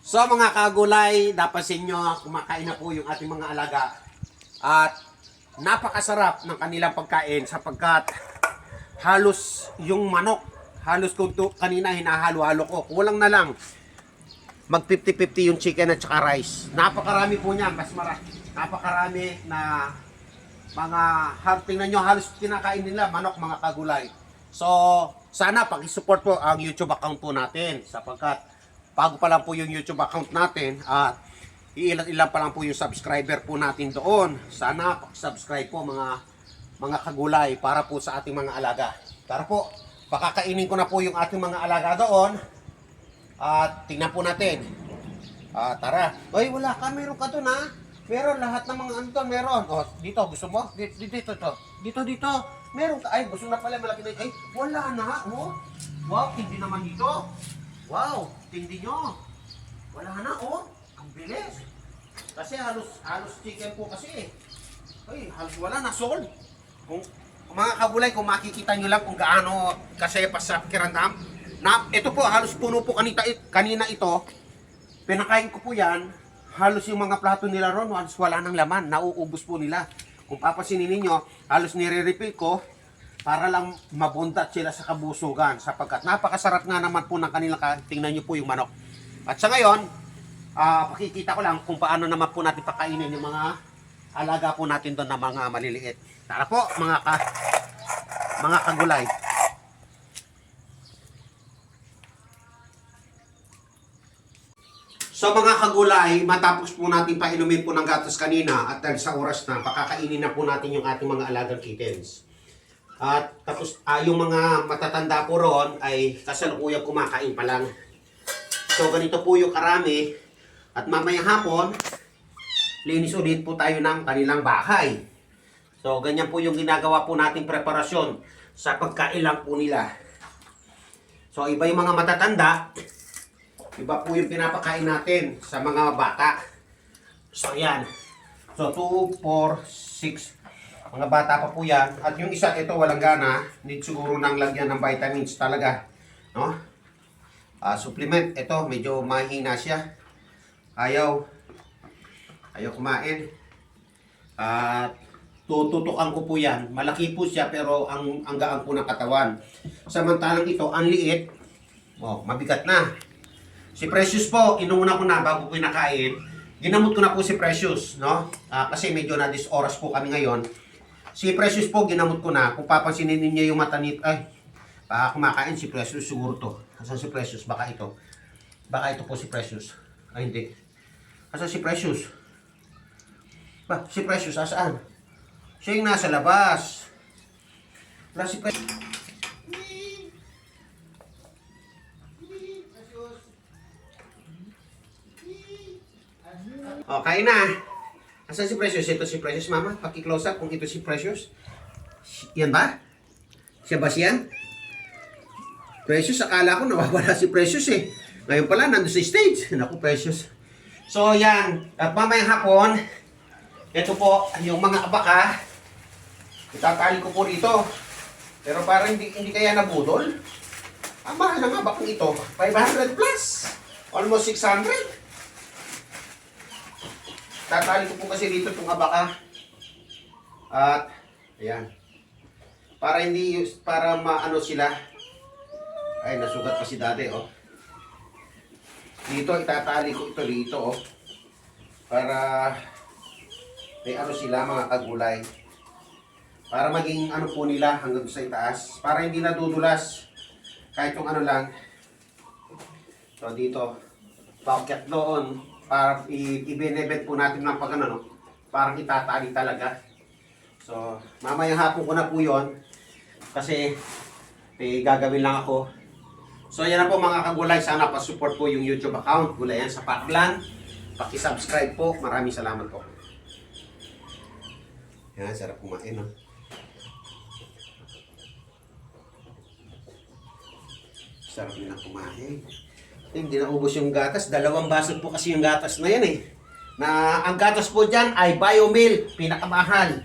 So mga kagulay, napansin nyo, kumakain na po yung ating mga alaga. At napakasarap ng kanilang pagkain sapagkat halos yung manok, halos kung kanina hinahalo-halo ko. Kulang na lang, mag 50-50 yung chicken at saka rice. Napakarami po niya, napakarami na mga tingnan nyo, halos kinakain nila manok mga kagulay. So sana pag-support po ang YouTube account po natin sapagkat bago pa lang po yung YouTube account natin at ilan-ilan pa lang po yung subscriber po natin doon. Sana subscribe po mga kagulay para po sa ating mga alaga. Tara po, pakakainin ko na po yung ating mga alaga doon. At tingnan po natin. Tara. Ay, wala ka, meron ka doon ha. Meron lahat ng mga ano to, meron. O, dito, gusto mo? Dito. Meron ka. Ay, gusto na pala malaki na. Ay, wala na. Oh. Wow, hindi naman dito. Wow, tindi nyo. Wala na, oh. Ang bilis. Kasi halos chicken po kasi. Ay, halos wala na, sold. Kung mga kagulay, kung makikita nyo lang kung gaano kasi pa sa kirandam. Ito po, halos puno po kanina ito. Pinakain ko po yan. Halos yung mga plato nila ron, halos wala ng laman. Nauubos po nila. Kung papasinin ninyo, halos nire-refill ko para lang mabundat sila sa kabusugan sapagkat napakasarap nga naman po ng kanilang tingnan nyo po yung manok. At sa ngayon, pakikita ko lang kung paano naman po natin pakainin yung mga alaga po natin doon na mga maliliit. Tara po mga kagulay. So mga kagulay, matapos po natin painumin po ng gatas kanina at dahil sa oras na, pakakainin na po natin yung ating mga alagang kittens. At tapos yung mga matatanda po ron ay kasalukuyang kumakain pa lang. So ganito po yung karami. At mamayang hapon, linis ulit po tayo ng kanilang bahay. So ganyan po yung ginagawa po nating preparasyon sa pagkain lang po nila. So iba yung mga matatanda, iba po yung pinapakain natin sa mga bata. So yan. So 2, 4, 6. Mga bata pa po yan. At yung isa, ito walang gana. Need siguro nang lagyan ng vitamins talaga. No? Supplement. Ito, medyo mahina siya. Ayaw kumain. At tututukan ko po yan. Malaki po siya pero ang gaan po ng katawan. Samantalang ito, ang liit. Mabigat na. Si Precious po, inuna ko na bago pinakain. Ginamot ko na po si Precious. No? Kasi medyo na oras po kami ngayon. Si Precious po, ginamot ko na. Kung papansinin ninyo yung mata nito, ay, kumakain si Precious, siguro to. Asan si Precious? Baka ito. Baka ito po si Precious. Ay, hindi. Asan si Precious? Si Precious, asaan? Siya yung nasa labas. Wala si Precious. Kain na. Asan si Precious? Ito si Precious, mama. Paki-close up kung ito si Precious. Yan ba? Siya ba siyan? Precious, akala ko nawawala si Precious eh. Ngayon pala, nandun sa stage. Naku, Precious. So, yan. At mamayang hapon, ito po, yung mga abaka. Itatali ko po rito. Pero parang hindi kaya nabudol. Ang mahal ng abakang ito. 500 plus. Almost 600. Tatali ko po kasi dito itong abaka. At, ayan. Para maano sila. Ay, nasugat pa si daddy, oh. Dito, itatali ko ito dito, oh. Para, may ano sila, mga kagulay. Para maging ano po nila hanggang sa itaas. Para hindi nadudulas. Kahit yung ano lang. So, dito. Pakyat doon. Para i-benefit po natin ng pag ano, no? Parang itatali talaga. So, mamayang hapon ko na po yun. Kasi, gagawin lang ako. So, yan na po mga kagulay. Sana pa-support po yung YouTube account. Gulayan sa Paklan. Paki-subscribe po. Maraming salamat po. Yan, sarap kumain, no? Sarap nila kumain. Hindi naubos yung gatas. 2 baso po kasi yung gatas na yan eh. Na ang gatas po dyan ay Biomil. Pinakamahal.